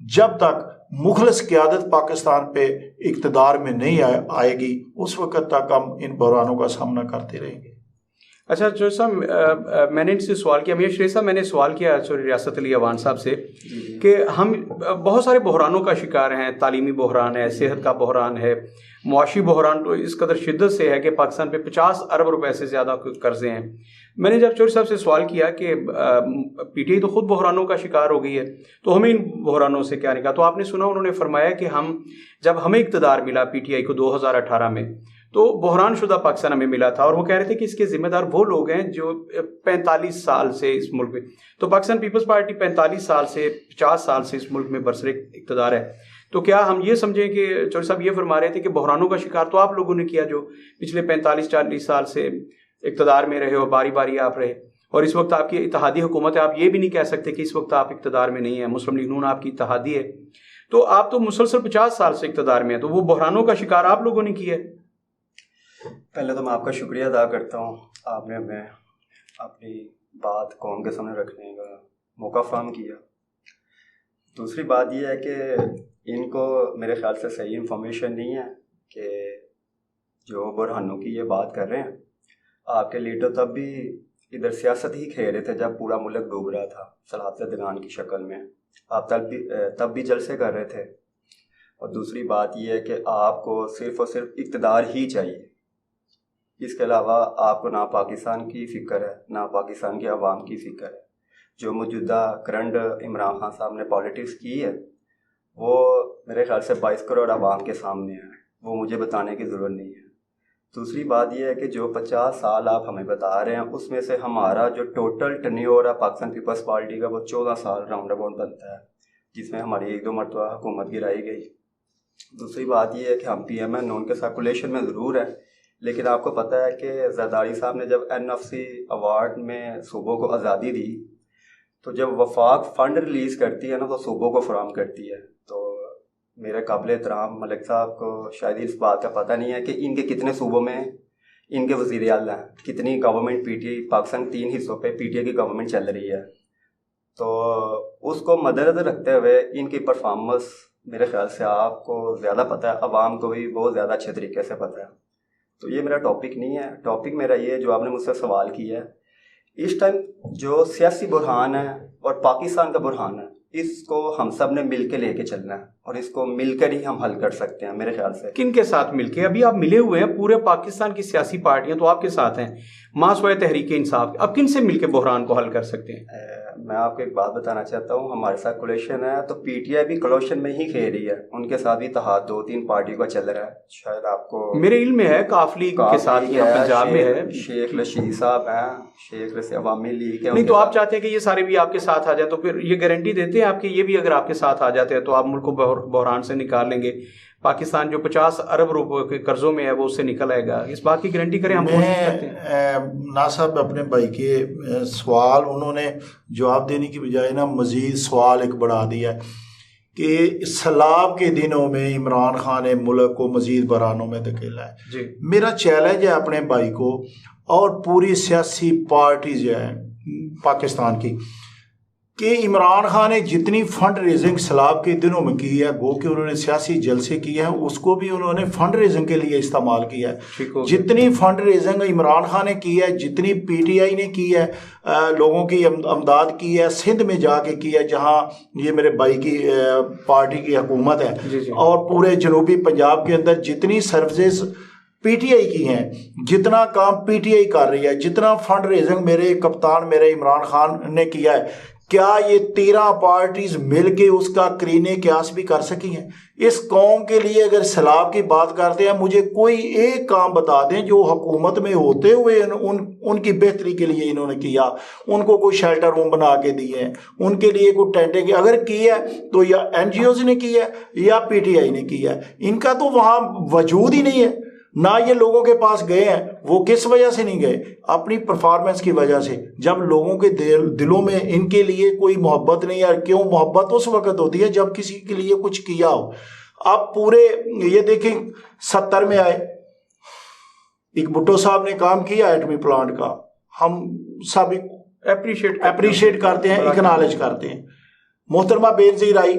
جب تک مخلص قیادت پاکستان پہ اقتدار میں نہیں آئے گی اس وقت تک ہم ان بحرانوں کا سامنا کرتے رہیں گے۔ اچھا جو صاحب میں نے ان سے سوال کیا، میاں شریف صاحب میں نے سوال کیا ریاست علی اوان صاحب سے کہ ہم بہت سارے بحرانوں کا شکار ہیں، تعلیمی بحران ہے، صحت کا بحران ہے، معاشی بحران تو اس قدر شدت سے ہے کہ پاکستان پہ 50 ارب روپے سے زیادہ قرضے ہیں۔ میں نے جب چوہدری صاحب سے سوال کیا کہ پی ٹی آئی تو خود بحرانوں کا شکار ہو گئی ہے تو ہمیں ان بحرانوں سے کیا نکلا، تو آپ نے سنا انہوں نے فرمایا کہ جب ہمیں اقتدار ملا پی ٹی آئی کو 2018 میں تو بحران شدہ پاکستان ہمیں ملا تھا، اور وہ کہہ رہے تھے کہ اس کے ذمہ دار وہ لوگ ہیں جو 45 سال سے اس ملک میں، تو پاکستان پیپلز پارٹی 45 سال سے 50 سال سے اس ملک میں برسر اقتدار ہے، تو کیا ہم یہ سمجھیں کہ چوہدری صاحب یہ فرما رہے تھے کہ بحرانوں کا شکار تو آپ لوگوں نے کیا جو پچھلے 45-40 سال سے اقتدار میں رہے ہو، باری باری آپ رہے، اور اس وقت آپ کی اتحادی حکومت ہے، آپ یہ بھی نہیں کہہ سکتے کہ اس وقت آپ اقتدار میں نہیں ہیں، مسلم لیگ نون آپ کی اتحادی ہے، تو آپ تو مسلسل 50 سال سے اقتدار میں ہیں، تو وہ بحرانوں کا شکار آپ لوگوں نے کیا ہے۔ پہلے تو میں آپ کا شکریہ ادا کرتا ہوں، آپ نے ہمیں اپنی بات قوم کے سامنے رکھنے کا موقع فراہم کیا۔ دوسری بات یہ ہے کہ ان کو میرے خیال سے صحیح انفارمیشن نہیں ہے کہ جو بحرانوں کی یہ بات کر رہے ہیں، آپ کے لیڈر تب بھی ادھر سیاست ہی کھیل رہے تھے جب پورا ملک ڈوب رہا تھا صلاحیت دگان کی شکل میں، آپ تب بھی جلسے کر رہے تھے۔ اور دوسری بات یہ ہے کہ آپ کو صرف اور صرف اقتدار ہی چاہیے، اس کے علاوہ آپ کو نہ پاکستان کی فکر ہے نہ پاکستان کے عوام کی فکر ہے۔ جو موجودہ کرنٹ عمران خان صاحب نے پالیٹکس کی ہے وہ میرے خیال سے 22 کروڑ عوام کے سامنے ہے، وہ مجھے بتانے کی ضرورت نہیں ہے۔ دوسری بات یہ ہے کہ جو 50 سال آپ ہمیں بتا رہے ہیں اس میں سے ہمارا جو ٹوٹل ٹرنیور ہے پاکستان پیپلز پارٹی کا وہ 14 سال راؤنڈ اباؤٹ بنتا ہے، جس میں ہماری 1-2 مرتبہ حکومت گرائی گئی۔ دوسری بات یہ ہے کہ ہم پی ایم این ان کے سرکولیشن میں ضرور ہے، لیکن آپ کو پتہ ہے کہ زرداری صاحب نے جب NFC ایوارڈ میں صوبوں کو آزادی دی تو جب وفاق فنڈ ریلیز کرتی ہے نا تو صوبوں کو فراہم کرتی ہے۔ تو میرے قابل احترام ملک صاحب کو شاید اس بات کا پتہ نہیں ہے کہ ان کے کتنے صوبوں میں ان کے وزیر اعلیٰ ہیں، کتنی گورنمنٹ پی ٹی آئی پاکستان 3 حصوں پہ پی ٹی آئی کی گورنمنٹ چل رہی ہے۔ تو اس کو مد نظر رکھتے ہوئے ان کی پرفارمنس میرے خیال سے آپ کو زیادہ پتہ ہے، عوام کو بھی بہت زیادہ اچھے طریقے سے پتہ ہے۔ تو یہ میرا ٹاپک نہیں ہے، ٹاپک میرا یہ ہے جو آپ نے مجھ سے سوال کیا ہے، اس ٹائم جو سیاسی بحران ہے اور پاکستان کا بحران ہے اس کو ہم سب نے مل کے لے کے چلنا ہے، اور اس کو مل کر ہی ہم حل کر سکتے ہیں میرے خیال سے۔ کن کے ساتھ مل کے؟ ابھی آپ ملے ہوئے ہیں، پورے پاکستان کی سیاسی پارٹیاں تو آپ کے ساتھ ہیں، ماسوائے تحریک انصاف، اب کن سے مل کے بحران کو حل کر سکتے ہیں؟ میں آپ کو ایک بات بتانا چاہتا ہوں، ہمارے ساتھ کولیشن ہے تو پی ٹی آئی بھی کولیشن میں ہی کھیل رہی ہے، ان کے ساتھ بھی اتحاد 2-3 پارٹی کا چل رہا ہے، شاید آپ کو میرے علم میں ہے کافی لیگ کے ساتھ پنجاب میں ہے، شیخ رشید صاحب ہیں، شیخ رشید عوامی لیگ ہے۔ نہیں تو آپ چاہتے ہیں کہ یہ سارے بھی آپ کے ساتھ آ جائیں، تو پھر یہ گارنٹی دیتے ہیں آپ کہ یہ بھی اگر آپ کے ساتھ آ جاتے ہیں تو آپ ملک کو بحران سے نکال لیں گے، پاکستان جو 50 ارب روپے کے قرضوں میں ہے وہ اس سے نکل آئے گا، اس بات کی گارنٹی کریں؟ ہم کوشش کرتے ہیں۔ ناصب اپنے بھائی کے سوال انہوں نے جواب دینے کی بجائے نا مزید سوال ایک بڑھا دیا ہے کہ سیلاب کے دنوں میں عمران خان نے ملک کو مزید بحرانوں میں دھکیلا ہے۔ جی میرا چیلنج ہے اپنے بھائی کو اور پوری سیاسی پارٹیز جو ہیں پاکستان کی کہ عمران خان نے جتنی فنڈ ریزنگ سیلاب کے دنوں میں کی ہے، گو کہ انہوں نے سیاسی جلسے کیے ہیں، اس کو بھی انہوں نے فنڈ ریزنگ کے لیے استعمال کیا ہے۔ جتنی فنڈ ریزنگ عمران خان نے کی ہے، جتنی پی ٹی آئی نے کی ہے، لوگوں کی امداد کی ہے، سندھ میں جا کے کی ہے جہاں یہ میرے بھائی کی پارٹی کی حکومت ہے، اور پورے جنوبی پنجاب کے اندر جتنی سروسز پی ٹی آئی کی ہیں، جتنا کام پی ٹی آئی کر رہی ہے، جتنا فنڈ ریزنگ میرے کپتان میرے عمران خان نے کیا ہے، کیا یہ 13 پارٹیز مل کے اس کا قرینِ قیاس بھی کر سکی ہیں؟ اس قوم کے لیے اگر سیلاب کی بات کرتے ہیں، مجھے کوئی ایک کام بتا دیں جو حکومت میں ہوتے ہوئے ان کی بہتری کے لیے انہوں نے کیا، ان کو کوئی شیلٹر روم بنا کے دیے ہیں، ان کے لیے کوئی ٹینٹیں کی، اگر کی ہے تو یا این جی اوز نے کی ہے یا پی ٹی آئی نے کی ہے، ان کا تو وہاں وجود ہی نہیں ہے، نہ یہ لوگوں کے پاس گئے ہیں۔ وہ کس وجہ سے نہیں گئے؟ اپنی پرفارمنس کی وجہ سے۔ جب لوگوں کے دلوں میں ان کے لیے کوئی محبت نہیں ہے، کیوں محبت اس وقت ہوتی ہے جب کسی کے لیے کچھ کیا ہو۔ اب پورے یہ دیکھیں 70 میں آئے، ایک بھٹو صاحب نے کام کیا ایٹمی پلانٹ کا، ہم سب اپریشیٹ کرتے ہیں، اکنالج کرتے ہیں۔ محترمہ بے نظیر آئی،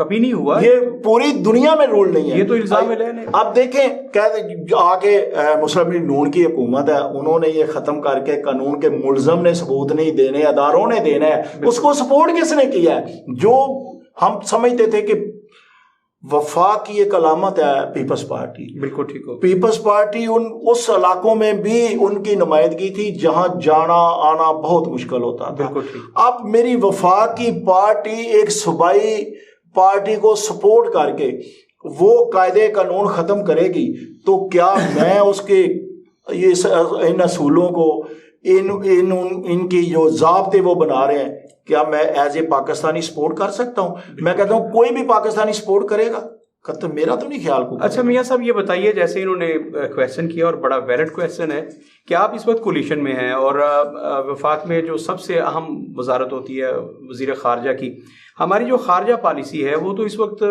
کبھی نہیں ہوا، یہ پوری دنیا میں رول نہیں ہے، یہ تو الزام ہے۔ اب دیکھیں آگے مسلم لیگ نون کی حکومت ہے، انہوں نے یہ ختم کر کے قانون کے ملزم نے ثبوت نہیں دینے، اداروں نے دینا ہے، اس کو سپورٹ کس نے کیا ہے؟ جو ہم سمجھتے تھے کہ وفاق کی ایک علامت ہے پیپلز پارٹی، بالکل ٹھیک ہو، پیپلز پارٹی اس علاقوں میں بھی ان کی نمائندگی تھی جہاں جانا آنا بہت مشکل ہوتا تھا۔ بالکل ٹھیک۔ اب میری وفاق کی پارٹی ایک صوبائی پارٹی کو سپورٹ کر کے وہ قاعدے قانون ختم کرے گی تو کیا میں اس کے ان اصولوں کو ان کی جو ضابطے وہ بنا رہے ہیں کیا میں ایز اے پاکستانی سپورٹ کر سکتا ہوں؟ میں کہتا ہوں کوئی بھی پاکستانی سپورٹ کرے گا، میرا تو نہیں خیال کو۔ اچھا میاں صاحب یہ بتائیے، جیسے انہوں نے کویشچن کیا اور بڑا ویلڈ کویشچن ہے کہ آپ اس وقت کولیشن میں ہیں اور وفاق میں جو سب سے اہم وزارت ہوتی ہے وزیر خارجہ کی، ہماری جو خارجہ پالیسی ہے وہ تو اس وقت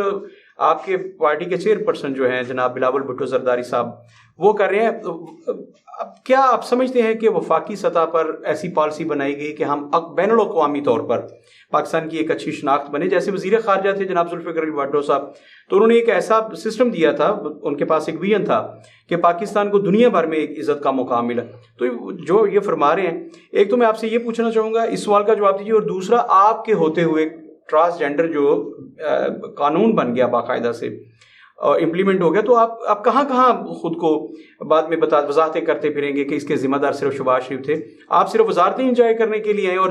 آپ کے پارٹی کے چیئرپرسن جو ہیں جناب بلاول بھٹو زرداری صاحب وہ کر رہے ہیں۔ اب کیا آپ سمجھتے ہیں کہ وفاقی سطح پر ایسی پالیسی بنائی گئی کہ ہم بین الاقوامی طور پر پاکستان کی ایک اچھی شناخت بنے؟ جیسے وزیر خارجہ تھے جناب ذوالفقار علی بھٹو صاحب، تو انہوں نے ایک ایسا سسٹم دیا تھا، ان کے پاس ایک ویژن تھا کہ پاکستان کو دنیا بھر میں ایک عزت کا مقام ملا۔ تو جو یہ فرما رہے ہیں، ایک تو میں آپ سے یہ پوچھنا چاہوں گا، اس سوال کا جواب دیجیے، اور دوسرا آپ کے ہوتے ہوئے ٹرانسجینڈر جو قانون بن گیا باقاعدہ سے امپلیمنٹ ہو گیا، تو آپ کہاں کہاں خود کو بعد میں وضاحتیں کرتے پھریں گے کہ اس کے ذمہ دار صرف شہباز شریف تھے؟ آپ صرف وزارتیں انجوائے کرنے کے لیے ہیں اور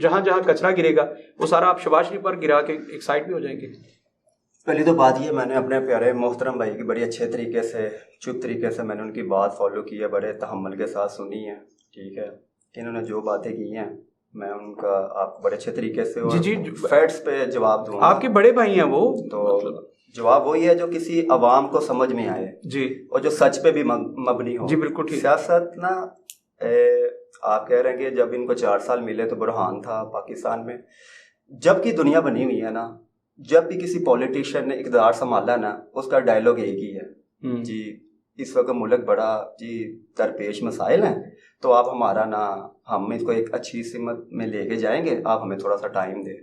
جہاں جہاں کچرا گرے گا وہ سارا آپ شہباز شریف پر گرا کے ایک سائڈ بھی ہو جائیں گے؟ پہلی تو بات یہ، میں نے اپنے پیارے محترم بھائی کی بڑی اچھے طریقے سے چپ طریقے سے میں نے ان کی بات فالو کی ہے، بڑے تحمل کے ساتھ سنی ہے، ٹھیک ہے، انہوں نے جو باتیں کی ہیں میں ان کا آپ کو بڑے اچھے طریقے سے جی فیکٹس پہ جواب دوں گا۔ آپ کے بڑے بھائی ہیں وہ، تو جواب وہی ہے جو کسی عوام کو سمجھ میں آئے جی، اور جو سچ پہ بھی مبنی ہو۔ جی بالکل ٹھیک۔ سیاست نا آپ کہہ رہے ہیں کہ جب ان کو 4 سال ملے تو برہان تھا پاکستان میں، جب کی دنیا بنی ہوئی ہے نا، جب بھی کسی پولیٹیشین نے اقتدار سنبھالا نا، اس کا ڈائلاگ ایک ہی ہے، جی اس وقت ملک بڑا جی درپیش مسائل ہیں، تو آپ ہمارا نا، ہم اس کو ایک اچھی سمت میں لے کے جائیں گے، آپ ہمیں تھوڑا سا ٹائم دیں۔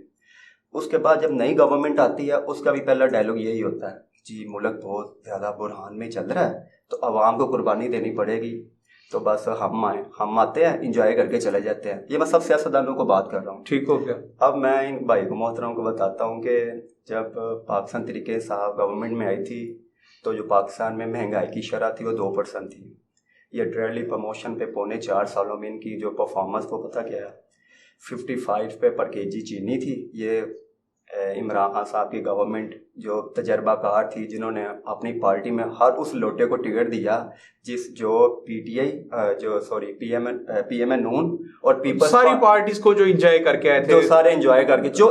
اس کے بعد جب نئی گورنمنٹ آتی ہے اس کا بھی پہلا ڈائلاگ یہی ہوتا ہے، جی ملک بہت زیادہ بحران میں چل رہا ہے تو عوام کو قربانی دینی پڑے گی، تو بس ہم آتے ہیں انجوائے کر کے چلے جاتے ہیں۔ یہ میں سب سیاستدانوں کو بات کر رہا ہوں، ٹھیک ہو گیا۔ اب میں ان بھائی کو محترم کو بتاتا ہوں کہ جب پاکستان تحریک صاحب گورنمنٹ میں آئی تھی تو جو پاکستان میں مہنگائی کی شرح تھی وہ 2% تھی۔ یہ ڈریڈلی پروموشن پہ 4.25 سالوں میں ان کی جو پرفارمنس وہ پتہ کیا ہے، 55 پہ پر کے جی چینی تھی۔ یہ عمران خان صاحب کی گورنمنٹ جو تجربہ کار تھی، جنہوں نے اپنی پارٹی میں ہر اس لوٹے کو ٹکٹ دیا جو P T I P M N نون اور پیپلز ساری پارٹیز کو جو انجوائے کر کے آئے تھے، جو سارے انجوائے کر کے، جو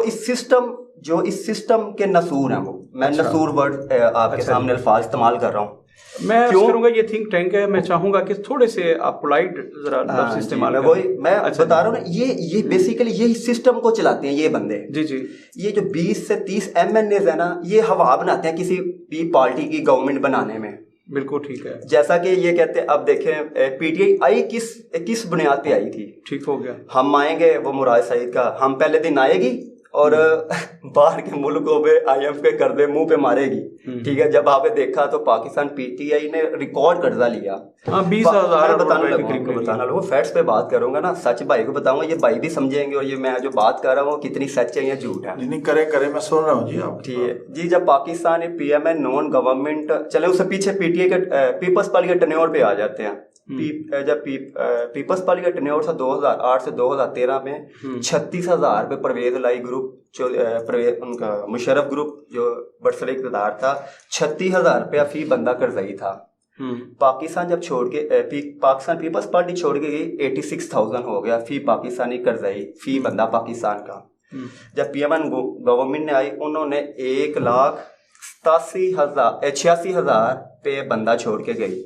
اس سسٹم کے نسور ہیں، وہ میں نسور ورڈ آپ کے سامنے الفاظ استعمال کر رہا ہوں۔ میں کروں گا یہ تھنک ٹینک ہے، میں چاہوں گا کہ تھوڑے سے آپ پولائٹ ذرا لفظ استعمال کریں۔ وہی میں بتا رہا ہوں نا، یہ بیسیکلی یہی سسٹم کو چلاتے ہیں یہ بندے۔ جی جی، یہ جو 20 سے 30 MNAs ہیں نا، یہ ہوا بناتے ہیں کسی بھی پارٹی کی گورنمنٹ بنانے میں۔ بالکل ٹھیک ہے، جیسا کہ یہ کہتے ہیں، اب دیکھیں پی ٹی آئی آئی کس بنیاد پہ آئی تھی؟ ٹھیک ہو گیا۔ ہم آئیں گے، وہ مراد سعید کا ہم پہلے دن آئے گی اور باہر کے ملکوں پہ IMF کے قرضے منہ پہ مارے گی، ٹھیک ہے۔ جب آپ نے دیکھا تو پاکستان پی ٹی آئی نے ریکارڈ قرضہ لیا، 20,000 بتانا لگا، فیکٹس پہ بات کروں گا نا، سچ بھائی کو بتاؤں گا، یہ بھائی بھی سمجھیں گے اور یہ میں جو بات کر رہا ہوں کتنی سچ ہے یا جھوٹ ہے۔ نہیں کریں میں سن رہا ہوں جی آپ، ٹھیک ہے جی۔ جب پاکستان پی ایم این نون گورنمنٹ چلے، اس سے پیچھے پی ٹی آئی کے پیپلز پارٹی کے ٹینیور پہ آ جاتے ہیں۔ جب پیپلز پارٹی کا ٹینیور تھا 2008 سے 2013 میں 36,000 پہ پرویز لائی گروپ، ان کا مشرف گروپ جو برسر اقتدار تھا، 36,000 روپیہ فی بندہ قرضائی تھا۔ پاکستان جب چھوڑ کے پاکستان پیپلز پارٹی چھوڑ کے گئی، 86,000 ہو گیا فی پاکستانی قرضائی فی بندہ پاکستان کا۔ جب پی ایم این گورنمنٹ نے آئی، انہوں نے 1,86,000 پہ بندہ چھوڑ کے گئی۔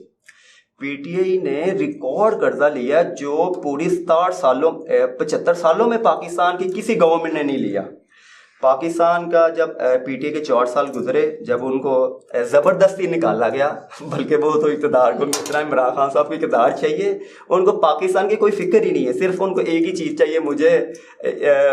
پی ٹی آئی نے ریکارڈ قرضہ لیا جو پوری 75 سالوں میں پاکستان کی کسی گورنمنٹ نے نہیں لیا۔ پاکستان کا جب پی ٹی اے کے 4 سال گزرے، جب ان کو زبردستی نکالا گیا، بلکہ وہ تو اقتدار کو اتنا عمران خان صاحب کو اقتدار چاہیے، ان کو پاکستان کی کوئی فکر ہی نہیں ہے، صرف ان کو ایک ہی چیز چاہیے. مجھے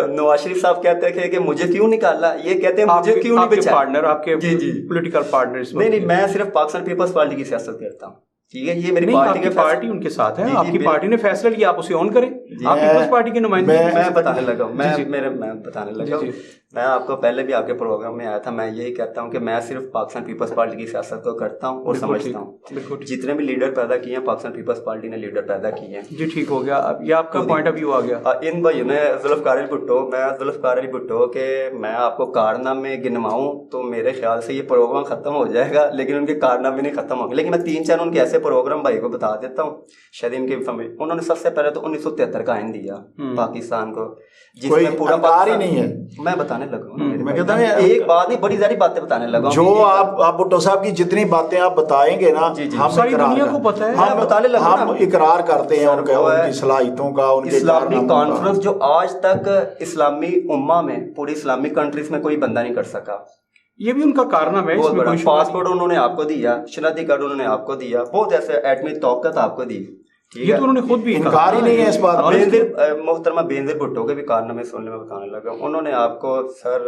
نواز شریف صاحب کہتے ہیں کہ مجھے کیوں نکالا، یہ کہتے ہیں مجھے کیوں نہیں بچایا. پارٹنر آپ کے پولیٹیکل پارٹنر؟ نہیں، میں صرف پاکستان پیپلز پارٹی کی سیاست کرتا ہوں. ٹھیک ہے، یہ میری پارٹی ان کے ساتھ ہے، آپ کی پارٹی نے فیصلہ لیا، آپ اسے آن کریں. آپ پیپلز پارٹی کے نمائندے. میں بتانے لگا میں آپ کو پہلے بھی آپ کے پروگرام میں آیا تھا. میں یہی کہتا ہوں کہ میں صرف پاکستان پیپلز پارٹی کی سیاست کو کرتا ہوں اور سمجھتا ہوں. جتنے بھی لیڈر پیدا کیے ہیں پاکستان پیپلز پارٹی نے لیڈر پیدا کیے ہیں. جی ٹھیک ہو گیا، اب یہ آپ کا پوائنٹ آف ویو آ گیا. ان بھائیوں نے ذوالفقار علی بھٹو کہ میں آپ کو کارنامے گنواؤں تو میرے خیال سے یہ پروگرام ختم ہو جائے گا، لیکن ان کے کارنامے نہیں ختم ہوں گے. لیکن میں 3-4 ان کے ایسے پروگرام بھائی کو بتا دیتا ہوں شاید ان کی سمجھ. انہوں نے سب سے پہلے تو 1973 کا آئین دیا پاکستان کو، جس میں پورا پاکستان نہیں ہے. میں بتانے لگا ہوں، ایک بات نہیں بڑی ساری باتیں بتانے لگا. جو آپ بھٹو صاحب کی جتنی باتیں آپ بتائیں گے نا، ہم ساری دنیا کو پتہ ہے، ہم اقرار کرتے ہیں ان کی صلاحیتوں کا. ان کے اسلامی کانفرنس جو آج تک اسلامی امہ میں پوری اسلامی کنٹریز میں کوئی بندہ نہیں کر سکا، یہ بھی ان کا کارنامہ ہے. پاسپورٹ انہوں نے آپ کو دیا، شناختی کارڈ انہوں نے آپ کو دیا، بہت ایسے ایٹمی طاقت آپ کو دی. یہ تو انہوں نے خود بھی انکار ہی نہیں ہے اس بات. محترمہ بینظیر بھٹو کے بھی کارنامے سننے میں بتانے لگا. انہوں نے آپ کو سر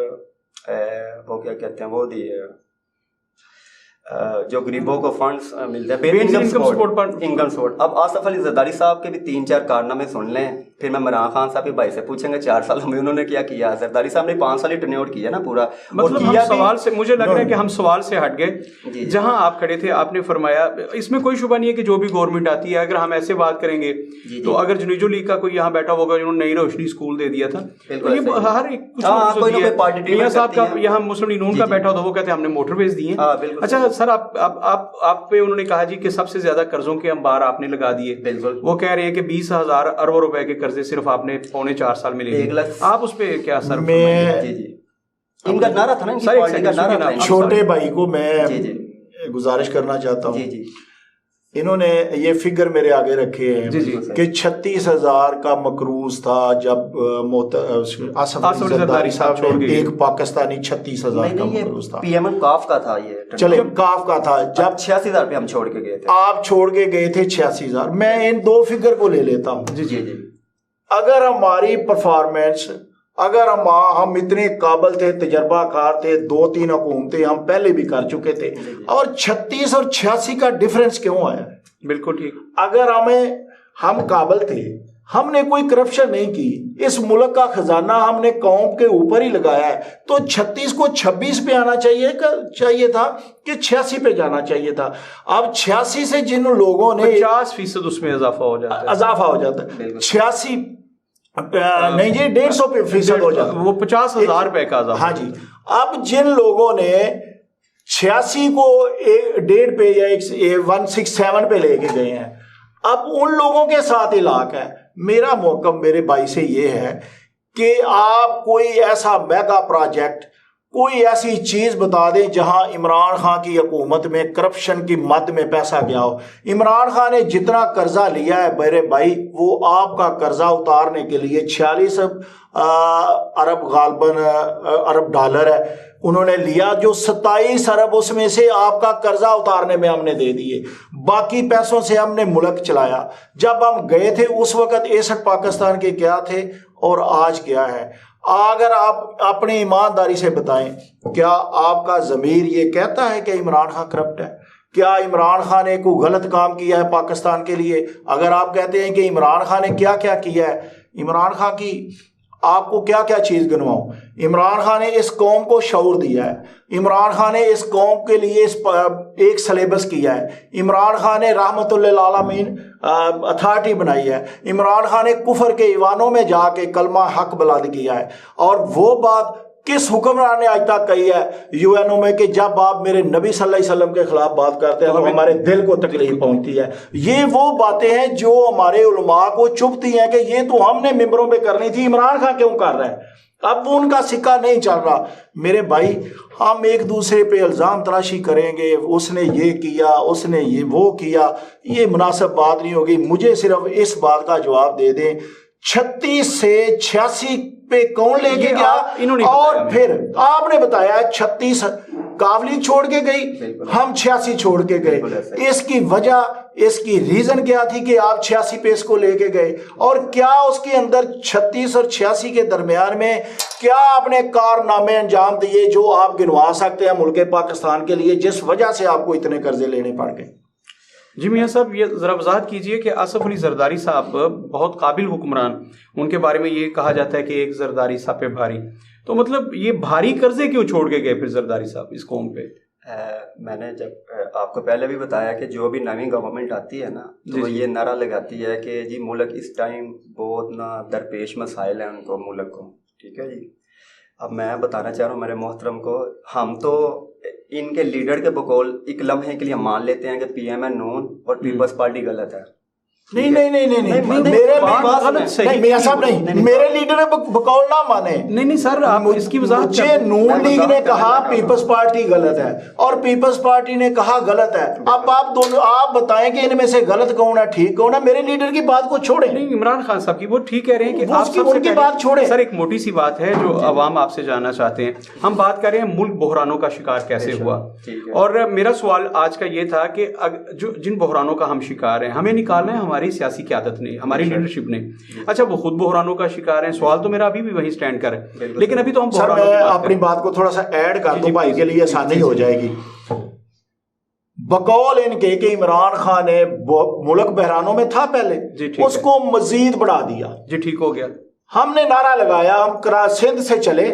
وہ کیا کہتے ہیں وہ دی جو غریبوں کو فنڈز ملتے ہیں، انکم سپورٹ. اب آصف علی زرداری صاحب کے بھی 3-4 کارنامے سن لیں، پھر میں عمران خان صاحب کے بھائی سے پوچھیں گے 4 سال میں انہوں نے کیا کیا. زرداری صاحب نے 5 سال ہی ٹرنیور کیا نا پورا. مطلب ہم سوال سے، مجھے لگ رہا ہے کہ ہم سوال سے ہٹ گئے. جہاں آپ کھڑے تھے آپ نے فرمایا، اس میں کوئی شبہ نہیں ہے کہ جو بھی گورنمنٹ آتی ہے، اگر ہم ایسے بات کریں گے تو اگر جنیجو لیگ کا کوئی یہاں بیٹھا ہوگا جنہوں نے نئی روشنی اسکول دے دیا تھا، یہ ہر ایک کچھ میاں صاحب کا یہاں مسلم لیگ نون کا بیٹھا ہوتا وہ کہتے ہیں ہم نے موٹر ویز دی ہیں. اچھا سر، آپ پہ انہوں نے کہا جی کہ سب سے زیادہ قرضوں کے انبار آپ نے لگا دیے. وہ کہہ رہے ہیں کہ 20,000 ارب روپے کے قرضے صرف آپ نے 4.25 سال میں لے لیے. آپ اس پہ کیا سر؟ ان کا نعرہ تھا نا، چھوٹے بھائی کو میں گزارش کرنا چاہتا ہوں. انہوں نے یہ فگر میرے آگے رکھے ہیں کہ 36,000 کا مقروض تھا جب آصف علی زرداری صاحب نے ایک پاکستانی 36,000 کا مقروض تھا. پی ایم ایل کاف کا تھا، یہ چلے کاف کا تھا. جب 86,000 پہ ہم چھوڑ کے گئے تھے، آپ چھوڑ کے گئے تھے 86,000. میں ان 2 فگر کو لے لیتا ہوں. جی اگر ہماری پرفارمنس، اگر ہم اتنے قابل تھے، تجربہ کار تھے، 2-3 حکومتیں ہم پہلے بھی کر چکے تھے، اور 36 اور 86 کا ڈیفرنس کیوں آیا؟ بالکل ٹھیک. اگر ہم قابل تھے، ہم نے کوئی کرپشن نہیں کی، اس ملک کا خزانہ ہم نے قوم کے اوپر ہی لگایا ہے، تو 36 کو 26 پہ آنا چاہیے تھا کہ 86 پہ جانا چاہیے تھا. اب 86 سے جن لوگوں نے 50% اس میں اضافہ ہو جاتا ہے. 86 نہیں جی 150% ہو جاتا ہے، وہ 50,000 روپے کا اضافہ. ہاں جی. اب جن لوگوں نے 86 کو 1.5 پہ یا 167 پہ لے کے گئے ہیں، اب ان لوگوں کے ساتھ علاق ہے. میرا موقف میرے بھائی سے یہ ہے کہ آپ کوئی ایسا میگا پروجیکٹ، کوئی ایسی چیز بتا دیں جہاں عمران خان کی حکومت میں کرپشن کی مد میں پیسہ گیا ہو. عمران خان نے جتنا قرضہ لیا ہے میرے بھائی، وہ آپ کا قرضہ اتارنے کے لیے 46 ارب غالباً ارب ڈالر ہے انہوں نے لیا، جو 27 ارب اس میں سے آپ کا قرضہ اتارنے میں ہم نے دے دیے، باقی پیسوں سے ہم نے ملک چلایا. جب ہم گئے تھے اس وقت 61 پاکستان کے کیا تھے اور آج کیا ہے. اگر آپ اپنی ایمانداری سے بتائیں، کیا آپ کا ضمیر یہ کہتا ہے کہ عمران خان کرپٹ ہے؟ کیا عمران خان نے کوئی غلط کام کیا ہے پاکستان کے لیے؟ اگر آپ کہتے ہیں کہ عمران خان نے کیا کیا کیا ہے، عمران خان کی آپ کو کیا کیا چیز گنواؤں؟ عمران خان نے اس قوم کو شعور دیا ہے، عمران خان نے اس قوم کے لیے ایک سلیبس کیا ہے، عمران خان نے رحمت للعالمین اتھارٹی بنائی ہے، عمران خان نے کفر کے ایوانوں میں جا کے کلمہ حق بلند کیا ہے. اور وہ بات کس حکمران نے آج تک کہی ہے یو این او میں کہ جب آپ میرے نبی صلی اللہ علیہ وسلم کے خلاف بات کرتے ہیں تو ہمارے دل کو تکلیف پہنچتی ہے؟ یہ وہ باتیں ہیں جو ہمارے علماء کو چبھتی ہیں کہ یہ تو ہم نے ممبروں پہ کرنی تھی، عمران خان کیوں کر رہا ہے؟ اب ان کا سکہ نہیں چل رہا. میرے بھائی، ہم ایک دوسرے پہ الزام تراشی کریں گے، اس نے یہ کیا، اس نے یہ وہ کیا، یہ مناسب بات نہیں ہوگی. مجھے صرف اس بات کا جواب دے دیں 36 سے 86 پہ کون لے کے گیا؟ انہوں نے اور پھر آپ نے بتایا 36 کاولی چھوڑ کے گئی، ہم 86 چھوڑ کے گئے. اس کی وجہ، اس کی ریزن کیا تھی کہ آپ 86 پہ اس کو لے کے گئے؟ اور کیا اس کے اندر 36 اور 86 کے درمیان میں کیا آپ نے کارنامے انجام دیے جو آپ گنوا سکتے ہیں ملک پاکستان کے لیے، جس وجہ سے آپ کو اتنے قرضے لینے پڑ گئے؟ جی میاں صاحب، یہ ذرا وضاحت کیجئے کہ آصف علی زرداری صاحب بہت قابل حکمران، ان کے بارے میں یہ کہا جاتا ہے کہ ایک زرداری صاحب پہ بھاری، تو مطلب یہ بھاری قرضے کیوں چھوڑ کے گئے پھر زرداری صاحب اس قوم پہ؟ میں نے جب آپ کو پہلے بھی بتایا کہ جو بھی نئی گورنمنٹ آتی ہے نا تو وہ یہ نعرہ لگاتی ہے کہ جی ملک اس ٹائم بہت نا درپیش مسائل ہیں ان کو، ملک کو، ٹھیک ہے جی. اب میں بتانا چاہ رہا ہوں میرے محترم کو، ہم تو ان کے لیڈر کے بقول ایک لمحے کے لیے مان لیتے ہیں کہ پی ایم ہے نون اور پیپلز پارٹی غلط ہے. نہیں نہیں نہیں نہیں میرے میاں صاحب نہیں، میرے لیڈر بقول نہ مانے. نہیں سر، آپ اس کی وضاحت. مجھے نون لیگ نے کہا پیپلز پارٹی غلط ہے اور پیپلز پارٹی نے کہا غلط ہے. اب آپ دونوں آپ بتائیں کہ ان میں سے غلط کون ہے ٹھیک کون ہے؟ میرے لیڈر کی بات کو چھوڑیں. نہیں، عمران خان صاحب کی وہ ٹھیک کہہ رہے ہیں کہ آپ ان کی بات چھوڑیں. سر ایک موٹی سی بات ہے جو عوام آپ سے جاننا چاہتے ہیں. ہم بات کر رہے ہیں ملک بحرانوں کا شکار کیسے ہوا، اور میرا سوال آج کا یہ تھا کہ جن بحرانوں کا ہم شکار ہیں ہمیں نکالنا ہے ہماری سیاسی قیادت نے، ہماری لیڈرشپ نے. اچھا وہ خود بحرانوں کا شکار ہیں، سوال تو میرا ابھی بھی وہیں سٹینڈ کر ہے، لیکن ابھی تو ہم سر میں اپنی بات کو تھوڑا سا ایڈ کر دوں بھائی کے لیے آسانی ہو جائے گی. بقول ان کے کہ عمران خان نے ملک بحرانوں میں تھا پہلے، اس کو مزید بڑھا دیا. جی ٹھیک ہو گیا. ہم نے نعرہ لگایا، ہم سندھ سے چلے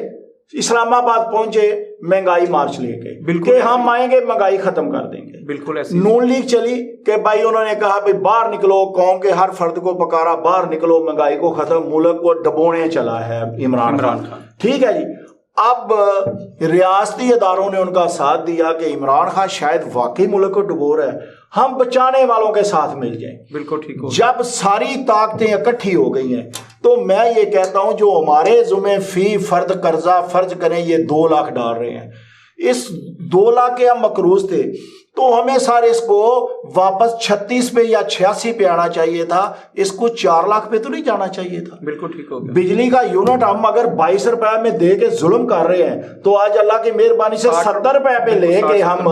اسلام آباد پہنچے مہنگائی مارچ لے کے کہ ہم آئیں گے مہنگائی ختم کر دیں گے. بالکل ایسے نون لیگ چلی کہ بھائی انہوں نے کہا بھائی باہر نکلو، قوم کے ہر فرد کو پکارا باہر نکلو، مہنگائی کو ختم، ملک کو ڈبونے چلا ہے عمران خان. ٹھیک ہے جی. اب ریاستی اداروں نے ان کا ساتھ دیا کہ عمران خان شاید واقعی ملک کو ڈبو رہا ہے، ہم بچانے والوں کے ساتھ مل جائیں. بالکل ٹھیک ہو. جب ساری طاقتیں اکٹھی ہو گئی ہیں تو میں یہ کہتا ہوں جو ہمارے ذمہ فی فرد قرضہ فرض کریں یہ 2 لاکھ ڈال رہے ہیں، اس 2 لاکھ کے ہم مقروض تھے تو ہمیں سارے اس کو واپس 36 پہ یا 86 پہ آنا چاہیے تھا، اس کو 4 لاکھ پہ تو نہیں جانا چاہیے تھا. بالکل ٹھیک ہو گیا. بجلی کا یونٹ ہم اگر 22 روپے میں دے کے ظلم کر رہے ہیں تو آج اللہ کی مہربانی سے 70 روپے پہ لے کے ہم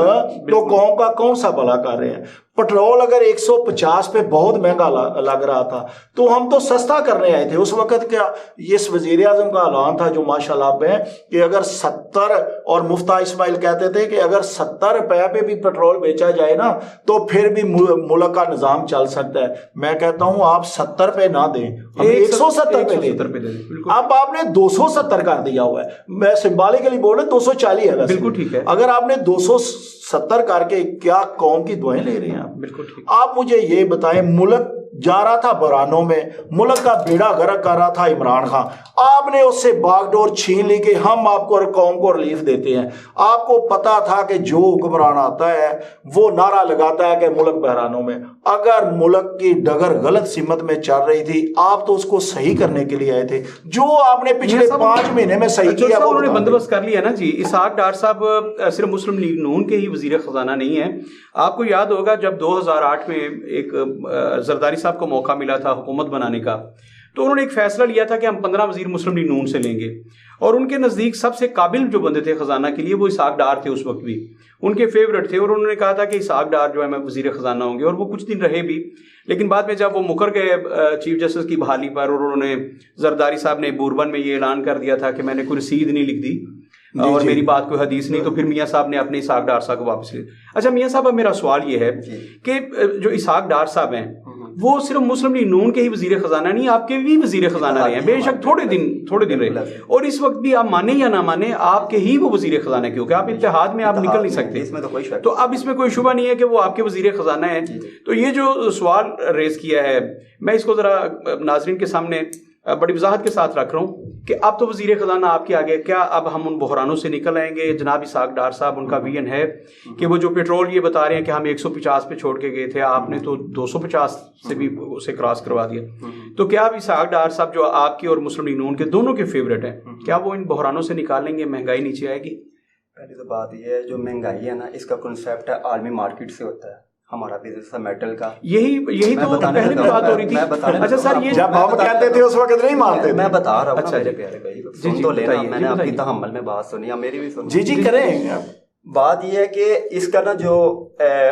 تو قوم کا کون سا بھلا کر رہے ہیں. پٹرول اگر 150 پہ بہت مہنگا لگ رہا تھا تو ہم تو سستا کرنے آئے تھے. اس وقت کیا اس وزیر اعظم کا اعلان تھا جو ماشاءاللہ پہ کہ اگر 70 اور مفتہ اسماعیل کہتے تھے کہ اگر 70 روپے پہ بھی پٹرول بیچا جائے نا تو پھر بھی ملک کا نظام چل سکتا ہے. میں کہتا ہوں آپ 70 پہ نہ دیں، 170 پہ دیں. اب آپ نے 270 کر دیا ہوا ہے. میں سمبالکلی بول رہا ہوں 240 ہے. بالکل ٹھیک ہے. اگر آپ نے 270 کر کے کیا قوم کی دعائیں لے رہے ہیں آپ؟ بالکل ٹھیک. آپ مجھے یہ بتائیں، ملک جا رہا تھا بحرانوں میں، ملک کا بیڑا غرق کر رہا تھا عمران خان، آپ نے اس سے باغ ڈور چھین لی کہ ہم آپ کو اور قوم کو ریلیف دیتے ہیں. آپ کو پتا تھا کہ جو حکمران آتا ہے وہ نعرہ لگاتا ہے کہ ملک بحرانوں میں. اگر ملک کی ڈگر غلط سمت میں چل رہی تھی آپ تو اس کو صحیح کرنے کے لیے آئے تھے. جو آپ نے پچھلے 5 مہینے میں صحیح کیا وہ انہوں نے بندوبست کر لیا نا جی. اسحاق ڈار صاحب صرف مسلم لیگ نون کے ہی وزیر خزانہ نہیں ہے. آپ کو یاد ہوگا جب 2008 میں ایک زرداری صاحب کو موقع ملا تھا حکومت بنانے کا تو انہوں نے ایک فیصلہ لیا تھا کہ ہم 15 وزیر مسلم لیگ نون سے لیں گے، اور ان کے نزدیک سب سے قابل جو بندے تھے خزانہ کے لیے وہ اسحاق ڈار تھے. اس وقت بھی ان کے فیورٹ تھے اور انہوں نے کہا تھا کہ اسحاق ڈار جو ہے میں وزیر خزانہ ہوں گے، اور وہ کچھ دن رہے بھی. لیکن بعد میں جب وہ مکر گئے چیف جسٹس کی بحالی پر اور انہوں نے زرداری صاحب نے بوربن میں یہ اعلان کر دیا تھا کہ میں نے کوئی رسید نہیں لکھ دی اور میری بات کوئی حدیث نہیں، تو پھر میاں صاحب نے اپنے اسحاق ڈار صاحب کو واپس لے. اچھا میاں صاحب اب میرا سوال یہ ہے کہ جو اسحاق ڈار صاحب ہیں وہ صرف مسلم لیگ نون کے ہی وزیر خزانہ نہیں، آپ کے بھی وزیر خزانہ رہے ہیں. بے شک تھوڑے دن رہے، اور اس وقت بھی آپ مانیں یا نہ مانیں آپ کے ہی وہ وزیر خزانہ ہے، کیونکہ آپ اتحاد میں آپ نکل نہیں سکتے. تو اب اس میں کوئی شبہ نہیں ہے کہ وہ آپ کے وزیر خزانہ ہیں. تو یہ جو سوال ریز کیا ہے میں اس کو ذرا ناظرین کے سامنے بڑی وضاحت کے ساتھ رکھ رہا ہوں کہ اب تو وزیر خزانہ آپ کے آگے، کیا اب ہم ان بحرانوں سے نکل آئیں گے؟ جناب اسحاق ڈار صاحب ان کا ویژن ہے کہ وہ جو پیٹرول یہ بتا رہے ہیں کہ ہم 150 پہ چھوڑ کے گئے تھے، آپ نے تو 250 سے بھی اسے کراس کروا دیا. تو کیا اب اسحاق ڈار صاحب جو آپ کی اور مسلم لیگ نون کے دونوں کے فیورٹ ہیں، کیا وہ ان بحرانوں سے نکال لیں گے، مہنگائی نیچے آئے گی؟ پہلی تو بات یہ ہے جو مہنگائی ہے نا اس کا کنسیپٹ ہے عالمی مارکیٹ سے ہوتا ہے. ہمارا بزنس ہے میٹل کا. یہی تو پہلے بھی بات ہو رہی تھی. اچھا سر یہ جب ہم کہتے تھے اس وقت نہیں مانتے. میں بتا رہا ہوں میرے پیارے بھائی, سن تو لینا, میں نے آپ کی تحمل میں بات سنی, میری بھی سنی. جی کریں. بات یہ ہے کہ اس کا نا جو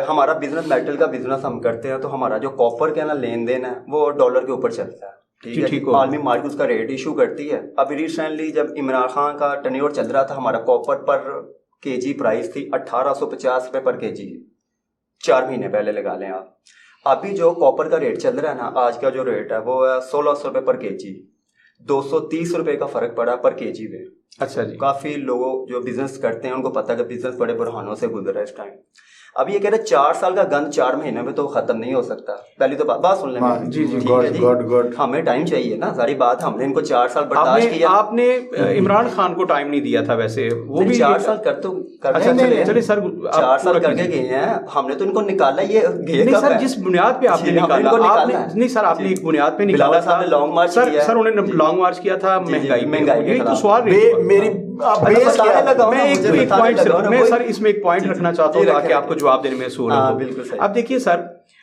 ہمارا بزنس میٹل کا بزنس ہم کرتے ہیں, تو ہمارا جو کاپر کا نا لین دین ہے وہ ڈالر کے اوپر چلتا ہے. ٹھیک ہے, عالمی مارکیٹ اس کا ریٹ ایشو کرتی ہے. ابھی ریسنٹلی جب عمران خان کا ٹرنیور چل رہا تھا, ہمارا کاپر پر کے جی پرائس تھی 1850 روپے پر کے جی, 4 مہینے پہلے لگا لیں آپ. ابھی جو کاپر کا ریٹ چل رہا ہے نا, آج کا جو ریٹ ہے وہ ہے 1600 روپے پر کے جی. 230 روپے کا فرق پڑا پر کے جی میں. اچھا جی. کافی لوگوں جو بزنس کرتے ہیں ان کو پتا ہے کہ بزنس بڑے برہانوں سے گزر رہا ہے اس ٹائم. اب یہ کہہ رہے 4 سال کا گند 4 مہینے میں تو ختم نہیں ہو سکتا. پہلی تو بات سن لیں. جی گڈ. ہمیں ٹائم چاہیے نا, ساری بات. ہم نے ان کو 4 سال برداشت کیا. آپ نے عمران خان کو ٹائم نہیں دیا تھا ویسے, وہ بھی 4 سال کر تو چلے سر 4 سال کر کے گئے ہیں. ہم نے تو ان کو نکالا, یہ نہیں سر جس بنیاد پہ آپ نے نکالا. نہیں سر آپ نے ایک بنیاد پہ نکالا تھا, لانگ مارچ کیا. سر انہوں نے لانگ مارچ کیا تھا مہنگائی. یہی تو سوال میری میں سر اس میں ایک پوائنٹ رکھنا چاہتا ہوں تاکہ آپ کو جواب دینے میں سہولت ہو. اب دیکھیے سر,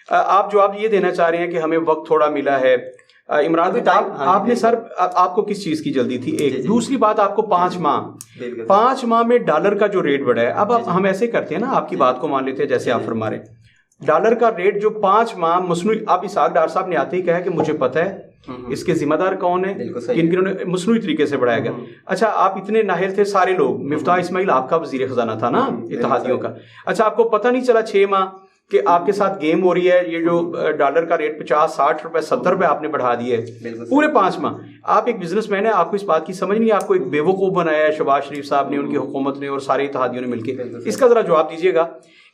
آپ جواب یہ دینا چاہ رہے ہیں کہ ہمیں وقت تھوڑا ملا ہے. عمران آپ نے سر آپ کو کس چیز کی جلدی تھی؟ ایک دوسری بات, آپ کو 5 ماہ میں ڈالر کا جو ریٹ بڑھا ہے. اب ہم ایسے کرتے ہیں نا, آپ کی بات کو مان لیتے ہیں جیسے آپ فرما رہے ہیں, ڈالر کا ریٹ جو 5 ماہ مصنوعی, آپ اسحاق ڈار صاحب نے آتے ہی کہا کہ مجھے پتہ ہے اس کے ذمہ دار کون ہے, کن کنوں نے مصنوعی طریقے سے بڑھایا گیا. اچھا آپ اتنے ناہل تھے سارے لوگ, مفتاح اسماعیل آپ کا وزیر خزانہ تھا نا اتحادیوں کا. اچھا آپ کو پتہ نہیں چلا 6 ماہ کہ آپ کے ساتھ گیم ہو رہی ہے, یہ جو ڈالر کا ریٹ 50-60 روپے 70 روپے آپ نے بڑھا دیے پورے 5 ماہ. آپ ایک بزنس مین ہیں, آپ کو اس بات کی سمجھ نہیں, آپ کو ایک بے وقوف بنایا ہے شہباز شریف صاحب نے, ان کی حکومت نے اور سارے اتحادیوں نے مل کے. اس کا ذرا جواب دیجیے گا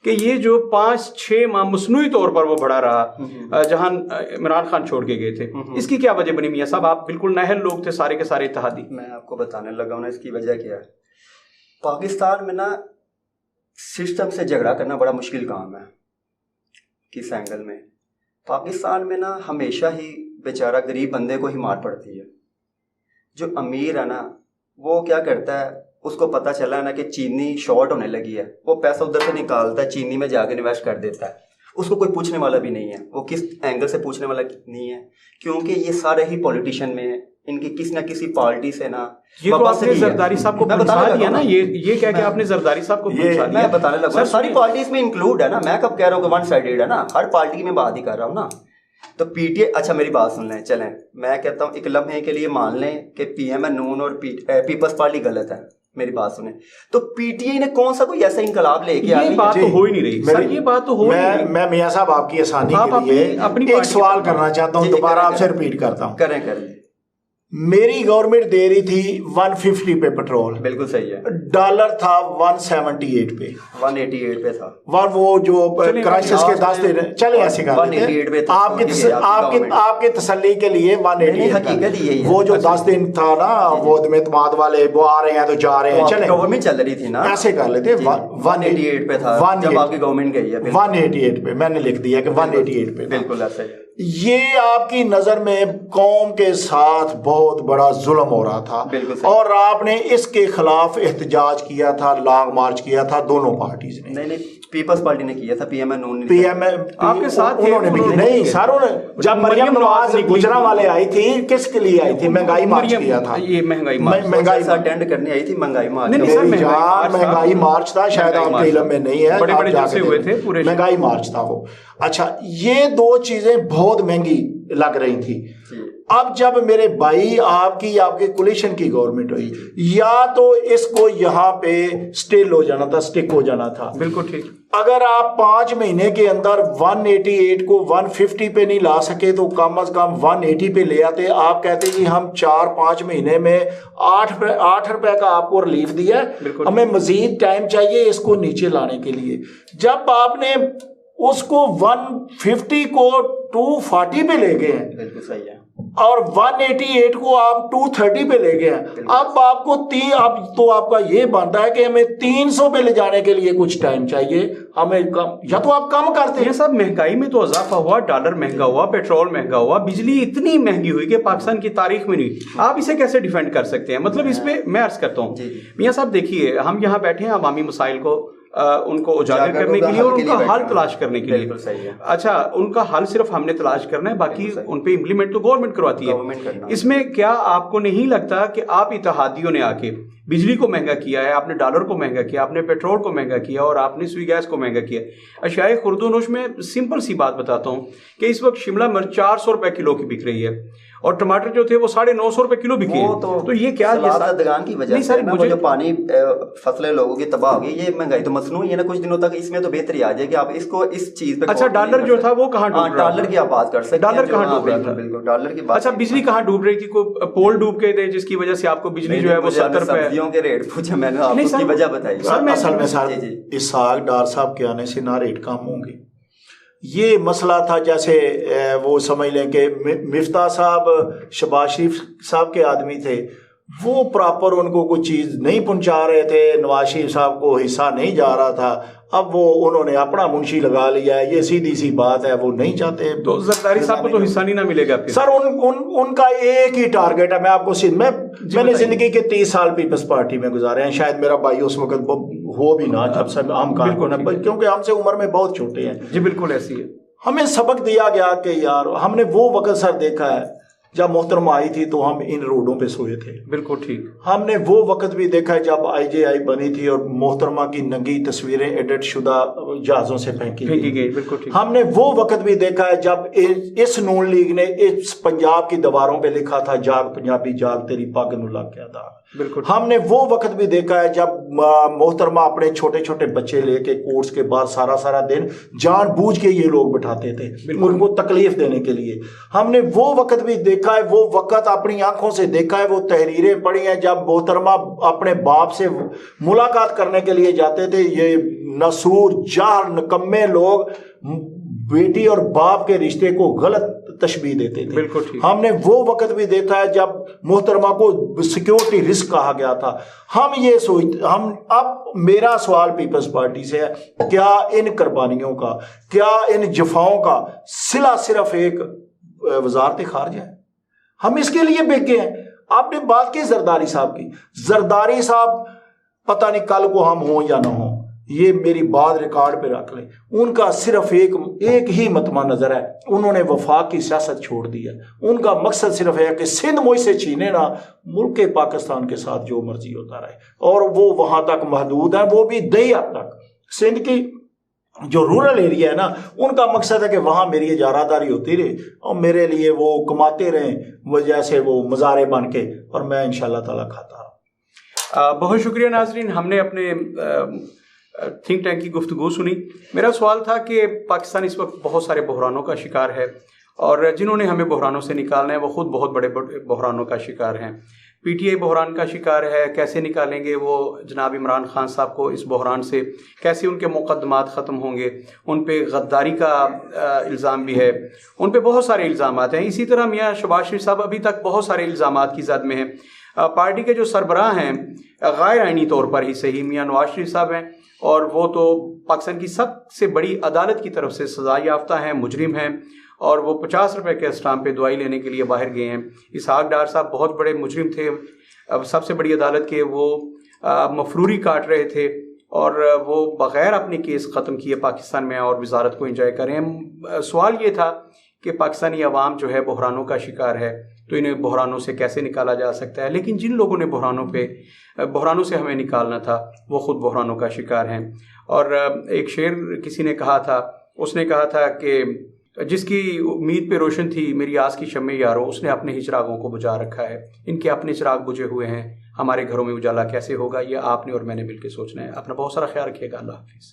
کہ یہ جو 5-6 ماہ مصنوعی طور پر وہ بڑھا رہا جہاں عمران خان چھوڑ کے گئے تھے, اس کی کیا وجہ بنی؟ میاں صاحب آپ بالکل نااہل لوگ تھے سارے کے سارے اتحادی. میں آپ کو بتانے لگا ہوں نا اس کی وجہ کیا ہے. پاکستان میں نا سسٹم سے جھگڑا کرنا بڑا مشکل کام ہے. کس اینگل میں؟ پاکستان میں نا ہمیشہ ہی بیچارہ غریب بندے کو ہی مار پڑتی ہے. جو امیر ہے نا وہ کیا کرتا ہے, اس کو پتہ چلا ہے نا کہ چینی شارٹ ہونے لگی ہے, وہ پیسہ ادھر سے نکالتا ہے, چینی میں جا کے انویسٹ کر دیتا ہے. اس کو کوئی پوچھنے والا بھی نہیں ہے, وہ کس اینگل سے پوچھنے والا نہیں ہے, کیونکہ یہ سارے ہی پولیٹیشین میں ان کی کسی نہ کسی پارٹی سے نا. یہ تو آپ نے زرداری صاحب کو بتا دیا نا, یہ کہہ کے آپ نے زرداری صاحب کو بتا دیا. میں بتانے لگا ساری پارٹیز میں انکلوڈ ہے نا, میں کب کہہ رہا ہوں کہ ون سائیڈڈ ہے نا, ہر پارٹی کی میں بات ہی کر رہا ہوں نا. تو پی ٹی اے, اچھا میری بات سن لیں, چلیں میں کہتا ہوں ایک لمحے کے لیے مان لیں کہ پی ایم اے نون اور پیپلز پارٹی غلط ہے, میری بات سنیں, تو پی ٹی اے نے کون سا کوئی ایسا انقلاب لے کے یہ بات تو ہو ہی نہیں رہی سر, یہ بات تو ہو ہی نہیں رہی. میں میاں صاحب آپ کی آسانی کے لیے ایک سوال کرنا چاہتا ہوں, دوبارہ آپ سے ریپیٹ کرتا ہوں. کریں. میری گورنمنٹ دے رہی تھی 150 پہ پیٹرول, بالکل صحیح ہے. ڈالر تھا 178 پہ, 188 پہ تھا. وہ جو کرائسس کے 10 دن چلے ایسے کر آپ کے تسلی کے لیے 188, وہ جو 10 دن تھا نا وہ اعتماد والے وہ آ رہے ہیں تو جا رہے ہیں, چلے گورنمنٹ چل رہی تھی نا, ایسے کر لیتے. 188 پہ تھا جب آپ کی گورنمنٹ گئی ہے. 188 پہ میں نے لکھ دیا کہ 188 پہ. بالکل ایسا ہی. یہ آپ کی نظر میں قوم کے ساتھ بہت بڑا ظلم ہو رہا تھا, اور آپ نے اس کے خلاف احتجاج کیا تھا, لانگ مارچ کیا تھا دونوں پارٹیز نے. نہیں پیپلز پارٹی نے کیا تھا, پی ایم اے نون پی ایم آپ کے ساتھ انہوں نے بھی نہیں ساروں نے. جب مریم نواز گجرانوالے آئی تھی کس کے لیے آئی تھی؟ مہنگائی مارچ کیا تھا. یہ مہنگائی اٹینڈ کرنے آئی تھی, مہنگائی مارچ. مہنگائی مارچ تھا, شاید آپ کے علم میں نہیں ہے, بڑے بڑے جلسے ہوئے تھے پورے, مہنگائی مارچ تھا وہ. اچھا یہ 2 چیزیں بہت مہنگی لگ رہی تھی. اب جب میرے بھائی آپ کے کولیشن کی گورنمنٹ ہوئی, یا تو اس کو یہاں پہ سٹل ہو جانا تھا, سٹک ہو جانا تھا. بالکل ٹھیک. اگر آپ 5 مہینے کے اندر 188 کو 150 پہ نہیں لا سکے تو کم از کم 180 پہ لے آتے. آپ کہتے جی ہم 4-5 مہینے میں 8 روپے کا آپ کو ریلیف دیا, ہمیں مزید ٹائم چاہیے اس کو نیچے لانے کے لیے. جب آپ نے اس کو 150 کو 240 پہ لے گئے ہیں, بالکل صحیح ہے, اور 188 کو آپ 230 پہ لے گئے ہیں. اب آپ کو اب تو آپ کا یہ بنتا ہے کہ ہمیں 300 پہ لے جانے کے لیے کچھ ٹائم چاہیے, ہمیں یا تو آپ کم کرتے ہیں. صاحب مہنگائی میں تو اضافہ ہوا, ڈالر مہنگا ہوا, پیٹرول مہنگا ہوا, بجلی اتنی مہنگی ہوئی کہ پاکستان کی تاریخ میں نہیں. آپ اسے کیسے ڈیفینڈ کر سکتے ہیں؟ مطلب اس پہ میں عرض کرتا ہوں میاں صاحب, دیکھیے ہم یہاں بیٹھے ہیں عوامی مسائل کو ان کو اجاگر کرنے کے لیے اور ان کا حل تلاش کرنے کے لیے. صحیح ہے. اچھا, ان کا حل صرف ہم نے تلاش کرنا ہے, باقی ان پہ امپلیمنٹ تو گورنمنٹ کرواتی ہے. اس میں کیا آپ کو نہیں لگتا کہ آپ اتحادیوں نے آ کے بجلی کو مہنگا کیا ہے, آپ نے ڈالر کو مہنگا کیا, آپ نے پیٹرول کو مہنگا کیا, اور آپ نے سوئی گیس کو مہنگا کیا. اشیاء خرد و نوش میں سمپل سی بات بتاتا ہوں کہ اس وقت شملہ مرچ 400 روپے کلو کی بک رہی ہے, اور ٹماٹر جو تھے وہ 950 روپے کلو بکے ہیں. تو یہ کیا دگان کی وجہ سے مجھے جو پانی فصلیں لوگوں کی تباہ ہو گئی, یہ مہنگائی تو مصنوعی ہے نا. کچھ دنوں تک اس میں تو بہتری آ جائے کہ آپ اس کو اس چیز پہ. اچھا, ڈالر جو تھا وہ کہاں ڈوب رہا تھا؟ ڈالر کی آپ بات کر سکتے ہیں. ڈالر کہاں ڈوب رہا تھا؟ بالکل ڈالر کی بات. اچھا, بجلی کہاں ڈوب رہی تھی؟ کوئی پول ڈوب گئے تھے جس کی وجہ سے آپ کو بجلی جو ہے وہ 70 روپے. سبزیوں کے ریٹ پوچھا میں نے, آپ اس کی وجہ بتائی. اصل میں سر اسحاق ڈار صاحب کے آنے سے نہ ریٹ کم ہوں گے. یہ مسئلہ تھا جیسے وہ سمجھ لیں کہ مفتاح صاحب شہباز شریف صاحب کے آدمی تھے, وہ پراپر ان کو کوئی چیز نہیں پہنچا رہے تھے, نواز شریف صاحب کو حصہ نہیں جا رہا تھا. اب وہ انہوں نے اپنا منشی لگا لیا ہے, یہ سیدھی سی بات ہے, وہ نہیں چاہتے. تو زرداری صاحب کو تو حصہ نہیں نہ ملے گا سر. ان کا ایک ہی ٹارگیٹ ہے. میں آپ کو میں نے زندگی کے 30 سال پیپلز پارٹی میں گزارے ہیں. شاید میرا بھائی اس وقت ہو بھی نہ جب سب ہم کیونکہ ہم سے عمر میں بہت چھوٹے ہیں. جی بالکل ایسی ہے. ہمیں سبق دیا گیا کہ یار ہم نے وہ وقت سر دیکھا ہے جب محترمہ آئی تھی تو ہم ان روڈوں پہ سوئے تھے. بالکل ٹھیک. ہم نے وہ وقت بھی دیکھا ہے جب IJI بنی تھی اور محترمہ کی ننگی تصویریں ایڈٹ شدہ جہازوں سے پھینکی گئی. بالکل ٹھیک. ہم نے وہ وقت بھی دیکھا ہے جب اس نون لیگ نے اس پنجاب کی دیواروں پہ لکھا تھا جاگ پنجابی جاگ تیری پگ نو لگ گیا تھا. بالکل. ہم نے وہ وقت بھی دیکھا ہے جب محترمہ اپنے چھوٹے چھوٹے بچے لے کے کورٹس کے بعد سارا دن جان بوجھ کے یہ لوگ بٹھاتے تھے ان کو تکلیف دینے کے لیے. ہم نے وہ وقت بھی دیکھا ہے, وہ وقت اپنی آنکھوں سے دیکھا ہے, وہ تحریریں پڑھی ہیں جب محترمہ اپنے باپ سے ملاقات کرنے کے لیے جاتے تھے. یہ نسور جاہل نکمے لوگ بیٹی اور باپ کے رشتے کو غلط تشبیہ دیتے تھے. بالکل. ہم نے وہ وقت بھی دیکھا ہے جب محترمہ کو سیکیورٹی رسک کہا گیا تھا. ہم یہ سوچتے اب میرا سوال پیپلز پارٹی سے ہے, کیا ان قربانیوں کا, کیا ان جفاؤں کا صلہ صرف ایک وزارت خارجہ ہے؟ ہم اس کے لیے بیکے ہیں. آپ نے بات کی زرداری صاحب کی. زرداری صاحب پتہ نہیں کل کو ہم ہوں یا نہ ہوں, یہ میری بات ریکارڈ پہ رکھ لیں. ان کا صرف ایک ہی مطمع نظر ہے, انہوں نے وفاق کی سیاست چھوڑ دی ہے. ان کا مقصد صرف ہے کہ سندھ مجھ سے چھینے نہ, ملک پاکستان کے ساتھ جو مرضی ہوتا رہے, اور وہ وہاں تک محدود ہے, وہ بھی دیہات تک. سندھ کی جو رورل ایریا ہے نا, ان کا مقصد ہے کہ وہاں میری اجارہ داری ہوتی رہے اور میرے لیے وہ کماتے رہیں وجہ سے وہ مزارے بن کے, اور میں انشاءاللہ تعالیٰ کھاتا رہا. بہت شکریہ ناظرین, ہم نے اپنے تھنک ٹینک کی گفتگو سنی. میرا سوال تھا کہ پاکستان اس وقت بہت سارے بحرانوں کا شکار ہے, اور جنہوں نے ہمیں بحرانوں سے نکالنا ہے وہ خود بہت بڑے بحرانوں کا شکار ہیں. PTI بحران کا شکار ہے, کیسے نکالیں گے وہ جناب عمران خان صاحب کو اس بحران سے, کیسے ان کے مقدمات ختم ہوں گے. ان پہ غداری کا الزام بھی ہے, ان پہ بہت سارے الزامات ہیں. اسی طرح میاں شہباز شریف صاحب ابھی تک بہت سارے الزامات کی زد میں ہیں. پارٹی کے جو سربراہ ہیں غیر آئینی طور پر ہی صحیح میاں نواز شریف صاحب ہیں, اور وہ تو پاکستان کی سب سے بڑی عدالت کی طرف سے سزا یافتہ ہیں, مجرم ہیں, اور وہ 50 روپے کے اسٹامپ پہ دعائی لینے کے لیے باہر گئے ہیں. اسحاق ڈار صاحب بہت بڑے مجرم تھے, سب سے بڑی عدالت کے وہ مفروری کاٹ رہے تھے, اور وہ بغیر اپنے کیس ختم کیے پاکستان میں اور وزارت کو انجوائے کریں. سوال یہ تھا کہ پاکستانی عوام جو ہے بحرانوں کا شکار ہے, تو انہیں بحرانوں سے کیسے نکالا جا سکتا ہے. لیکن جن لوگوں نے بحرانوں سے ہمیں نکالنا تھا وہ خود بحرانوں کا شکار ہیں. اور ایک شعر کسی نے کہا تھا, اس نے کہا تھا کہ جس کی امید پہ روشن تھی میری آس کی شمع یارو, اس نے اپنے ہی چراغوں کو بجھا رکھا ہے. ان کے اپنے چراغ بجھے ہوئے ہیں, ہمارے گھروں میں اجالا کیسے ہوگا, یہ آپ نے اور میں نے مل کے سوچنا ہے. اپنا بہت سارا خیال رکھیے گا. اللہ حافظ.